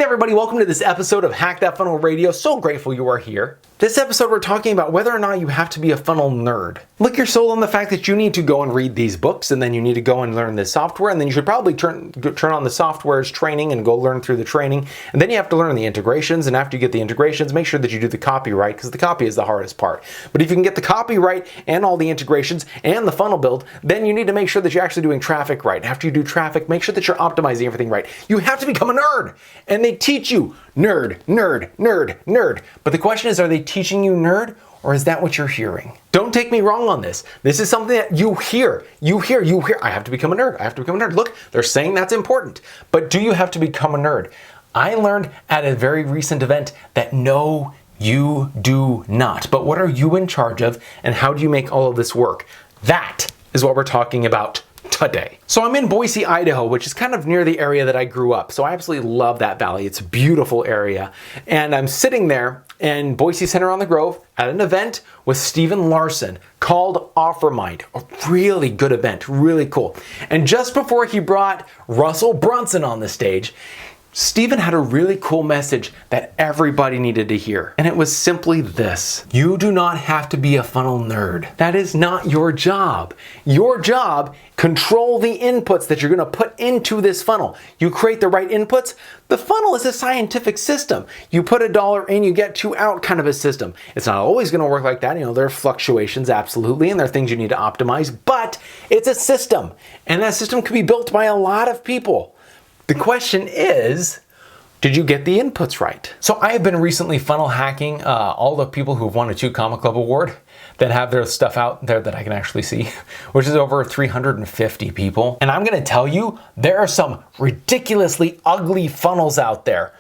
there everybody, welcome to this episode of Hack That Funnel Radio. So grateful you are here. This episode we're talking about whether or not you have to be a funnel nerd. Lick your soul on the fact that you need to go and read these books, and then you need to go and learn this software, and then you should probably turn on the software's training and go learn through the training. And then you have to learn the integrations, and after you get the integrations, make sure that you do the copy right, because the copy is the hardest part. But if you can get the copy right and all the integrations and the funnel build, then you need to make sure that you're actually doing traffic right. After you do traffic, make sure that you're optimizing everything right. You have to become a nerd, and they teach you nerd, nerd, nerd, nerd. But the question is, are they teaching you nerd, or is that what you're hearing? Don't take me wrong on this. This is something that you hear. I have to become a nerd. I have to become a nerd. Look, they're saying that's important. But do you have to become a nerd? I learned at a very recent event that no, you do not. But what are you in charge of, and how do you make all of this work? That is what we're talking about today. So I'm in Boise, Idaho, which is kind of near the area that I grew up. So I absolutely love that valley. It's a beautiful area. And I'm sitting there in Boise Center on the Grove at an event with Stephen Larson called OfferMind. A really good event, really cool. And just before he brought Russell Brunson on the stage, Stephen had a really cool message that everybody needed to hear. And it was simply this: you do not have to be a funnel nerd. That is not your job. Your job, control the inputs that you're gonna put into this funnel. You create the right inputs. The funnel is a scientific system. You put $1 in, you get $2 out kind of a system. It's not always gonna work like that. You know, there are fluctuations, absolutely, and there are things you need to optimize, but it's a system. And that system can be built by a lot of people. The question is, did you get the inputs right? So I have been recently funnel hacking all the people who've won a 2 Comma Club award that have their stuff out there that I can actually see, which is over 350 people. And I'm gonna tell you, there are some ridiculously ugly funnels out there,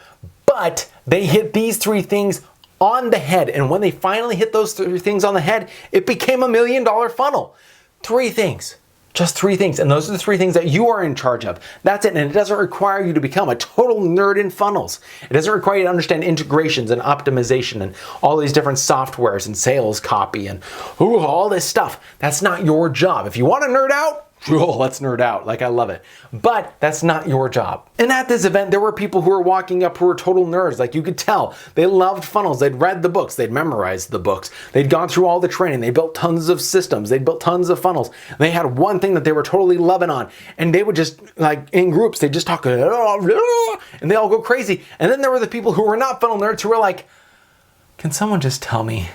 but they hit these 3 things on the head. And when they finally hit those 3 things on the head, it became $1 million funnel. 3 things. Just 3 things, and those are the 3 things that you are in charge of. That's it, and it doesn't require you to become a total nerd in funnels. It doesn't require you to understand integrations and optimization and all these different softwares and sales copy and all this stuff. That's not your job. If you want to nerd out, let's nerd out. Like, I love it. But that's not your job. And at this event, there were people who were walking up who were total nerds. Like, you could tell they loved funnels. They'd read the books. They'd memorized the books. They'd gone through all the training. They built tons of systems. They built tons of funnels. They had one thing that they were totally loving on. And they would just, like, in groups, they'd just talk, and they all go crazy. And then there were the people who were not funnel nerds who were like, can someone just tell me,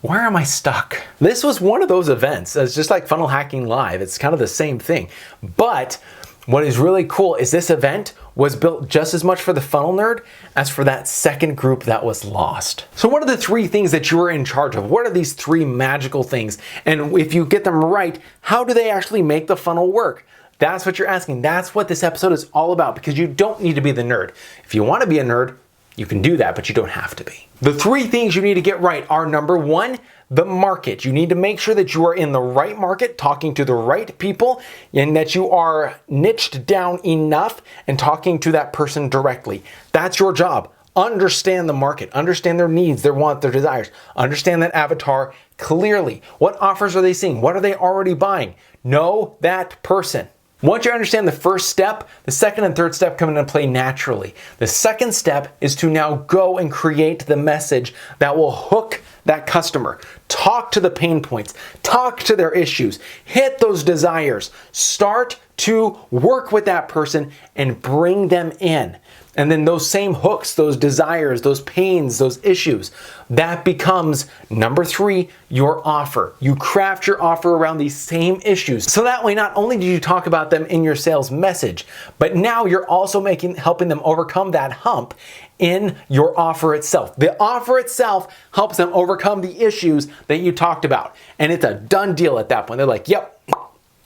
where am I stuck? This was one of those events. It's just like Funnel Hacking Live. It's kind of the same thing. But what is really cool is this event was built just as much for the funnel nerd as for that second group that was lost. So what are the 3 things that you are in charge of? What are these 3 magical things? And if you get them right, how do they actually make the funnel work? That's what you're asking. That's what this episode is all about, because you don't need to be the nerd. If you want to be a nerd, you can do that, but you don't have to be. The 3 things you need to get right are, number 1, the market. You need to make sure that you are in the right market, talking to the right people, and that you are niched down enough and talking to that person directly. That's your job. Understand the market, understand their needs, their wants, their desires. Understand that avatar clearly. What offers are they seeing? What are they already buying? Know that person. Once you understand the first step, the second and third step come into play naturally. The second step is to now go and create the message that will hook that customer. Talk to the pain points, talk to their issues, hit those desires, start to work with that person and bring them in. And then those same hooks, those desires, those pains, those issues, that becomes, number 3, your offer. You craft your offer around these same issues. So that way, not only do you talk about them in your sales message, but now you're also helping them overcome that hump in your offer itself. The offer itself helps them overcome the issues that you talked about. And it's a done deal at that point. They're like, yep,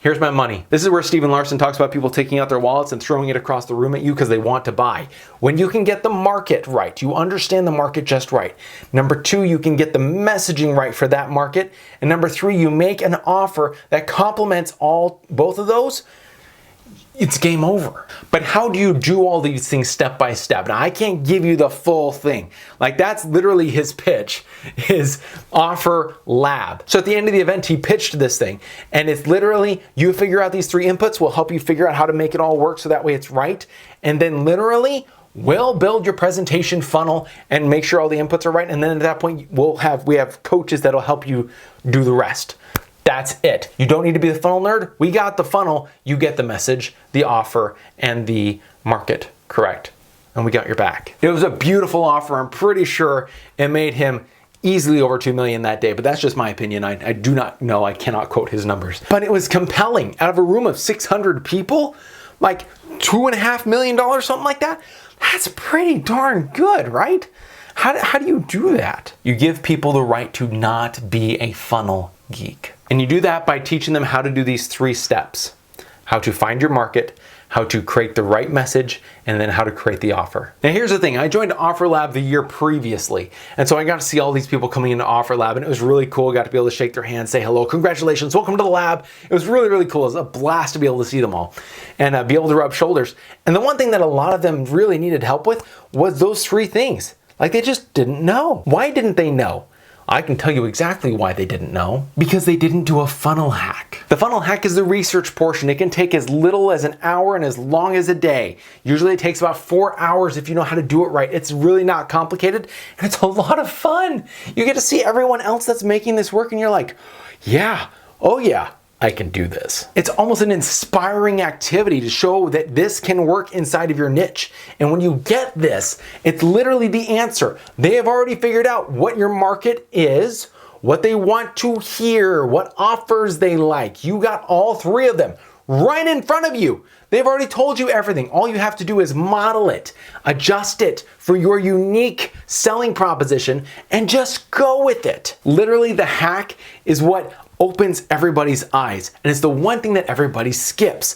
here's my money. This is where Stephen Larson talks about people taking out their wallets and throwing it across the room at you because they want to buy. When you can get the market right, you understand the market just right. Number 2, you can get the messaging right for that market. And number 3, you make an offer that complements both of those. It's game over. But how do you do all these things step by step? Now, I can't give you the full thing. Like, that's literally his pitch, his offer lab. So at the end of the event, he pitched this thing. And it's literally, you figure out these 3 inputs, will help you figure out how to make it all work so that way it's right. And then literally, we'll build your presentation funnel and make sure all the inputs are right. And then at that point, we have coaches that'll help you do the rest. That's it. You don't need to be the funnel nerd. We got the funnel. You get the message, the offer, and the market correct. And we got your back. It was a beautiful offer. I'm pretty sure it made him easily over 2 million that day, but that's just my opinion. I do not know. I cannot quote his numbers. But it was compelling. Out of a room of 600 people, like $2.5 million, something like that. That's pretty darn good, right? How do you do that? You give people the right to not be a funnel geek. And you do that by teaching them how to do these 3 steps. How to find your market, how to create the right message, and then how to create the offer. Now here's the thing, I joined Offer Lab the year previously, and so I got to see all these people coming into Offer Lab, and it was really cool. I got to be able to shake their hands, say hello, congratulations, welcome to the lab. It was really, really cool. It was a blast to be able to see them all and be able to rub shoulders. And the one thing that a lot of them really needed help with was those 3 things. Like they just didn't know. Why didn't they know? I can tell you exactly why they didn't know. Because they didn't do a funnel hack. The funnel hack is the research portion. It can take as little as an hour and as long as a day. Usually it takes about 4 hours if you know how to do it right. It's really not complicated and it's a lot of fun. You get to see everyone else that's making this work and you're like, yeah, oh yeah, I can do this. It's almost an inspiring activity to show that this can work inside of your niche. And when you get this, it's literally the answer. They have already figured out what your market is, what they want to hear, what offers they like. You got all 3 of them right in front of you. They've already told you everything. All you have to do is model it, adjust it for your unique selling proposition, and just go with it. Literally, the hack is what opens everybody's eyes. And it's the one thing that everybody skips.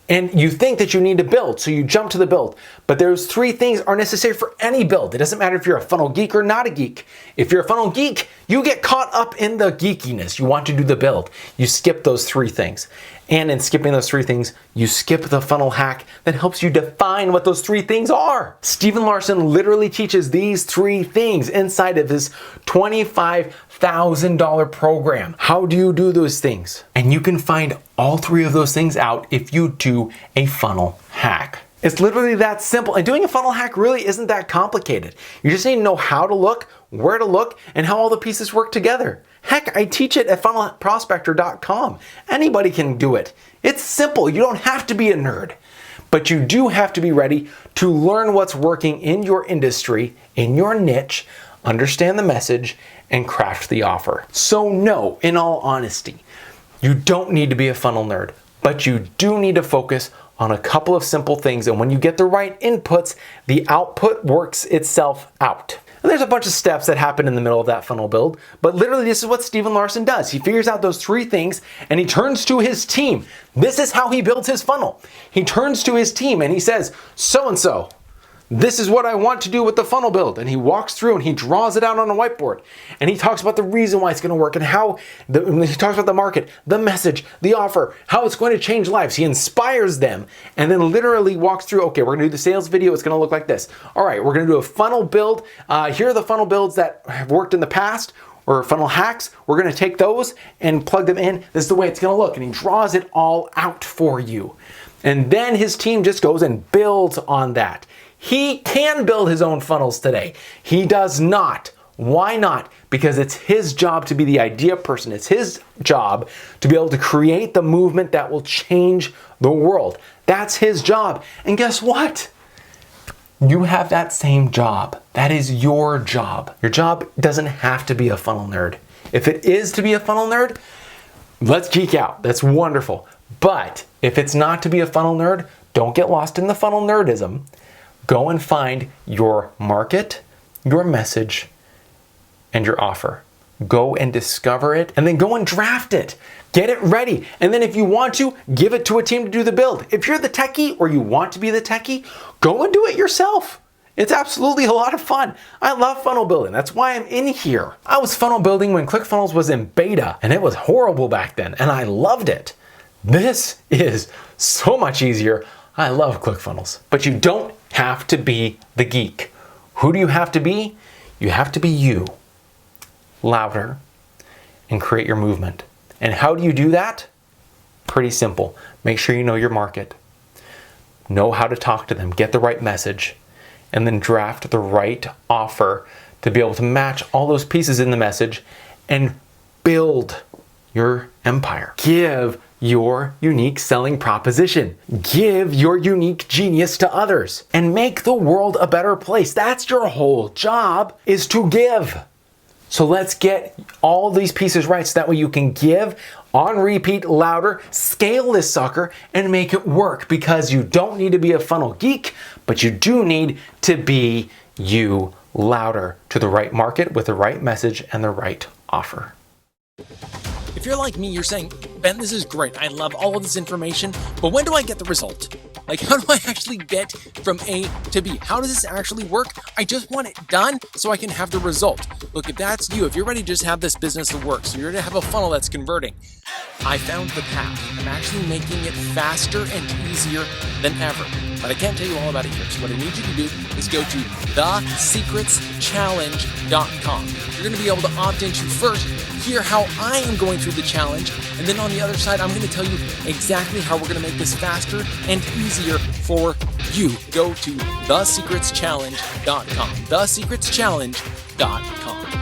And you think that you need to build, so you jump to the build. But those 3 things are necessary for any build. It doesn't matter if you're a funnel geek or not a geek. If you're a funnel geek, you get caught up in the geekiness. You want to do the build. You skip those 3 things. And in skipping those 3 things, you skip the funnel hack that helps you define what those 3 things are. Stephen Larsen literally teaches these 3 things inside of his $25,000 program. How do you do those things? And you can find all 3 of those things out if you do a funnel hack. It's literally that simple. And doing a funnel hack really isn't that complicated. You just need to know how to look, where to look, and how all the pieces work together. Heck, I teach it at funnelprospector.com. Anybody can do it. It's simple. You don't have to be a nerd. But you do have to be ready to learn what's working in your industry, in your niche, understand the message, and craft the offer. So no, in all honesty, you don't need to be a funnel nerd, but you do need to focus on a couple of simple things. And when you get the right inputs, the output works itself out. And there's a bunch of steps that happen in the middle of that funnel build, but literally this is what Stephen Larsen does. He figures out those 3 things and he turns to his team. This is how he builds his funnel. He turns to his team and he says, so-and-so, this is what I want to do with the funnel build. And he walks through and he draws it out on a whiteboard. And he talks about the reason why it's going to work and how, he talks about the market, the message, the offer, how it's going to change lives. He inspires them and then literally walks through, okay, we're going to do the sales video. It's going to look like this. All right, we're going to do a funnel build. Here are the funnel builds that have worked in the past, or funnel hacks. We're going to take those and plug them in. This is the way it's going to look. And he draws it all out for you. And then his team just goes and builds on that. He can build his own funnels today. He does not. Why not? Because it's his job to be the idea person. It's his job to be able to create the movement that will change the world. That's his job. And guess what? You have that same job. That is your job. Your job doesn't have to be a funnel nerd. If it is to be a funnel nerd, let's geek out. That's wonderful. But if it's not to be a funnel nerd, don't get lost in the funnel nerdism. Go and find your market, your message, and your offer. Go and discover it, and then go and draft it. Get it ready. And then if you want to, give it to a team to do the build. If you're the techie or you want to be the techie, go and do it yourself. It's absolutely a lot of fun. I love funnel building. That's why I'm in here. I was funnel building when ClickFunnels was in beta, and it was horrible back then, and I loved it. This is so much easier. I love ClickFunnels. But you don't have to be the geek. Who do you have to be? You have to be you. Louder and create your movement. And how do you do that? Pretty simple. Make sure you know your market. Know how to talk to them. Get the right message. and then draft the right offer to be able to match all those pieces in the message and build your empire. Give your unique selling proposition. Give your unique genius to others and make the world a better place. That's your whole job, is to give. So let's get all these pieces right so that way you can give on repeat, louder, scale this sucker and make it work, because you don't need to be a funnel geek, but you do need to be you louder to the right market with the right message and the right offer. If you're like me, you're saying, Ben, this is great. I love all of this information, but when do I get the result? Like, how do I actually get from A to B? How does this actually work? I just want it done so I can have the result. Look, if that's you, if you're ready to just have this business that works, you're ready to have a funnel that's converting, I found the path. I'm actually making it faster and easier than ever. But I can't tell you all about it here. So what I need you to do is go to thesecretschallenge.com. You're going to be able to opt into first, hear how I am going through the challenge, and then on the other side, I'm going to tell you exactly how we're going to make this faster and easier for you. Go to thesecretschallenge.com. thesecretschallenge.com.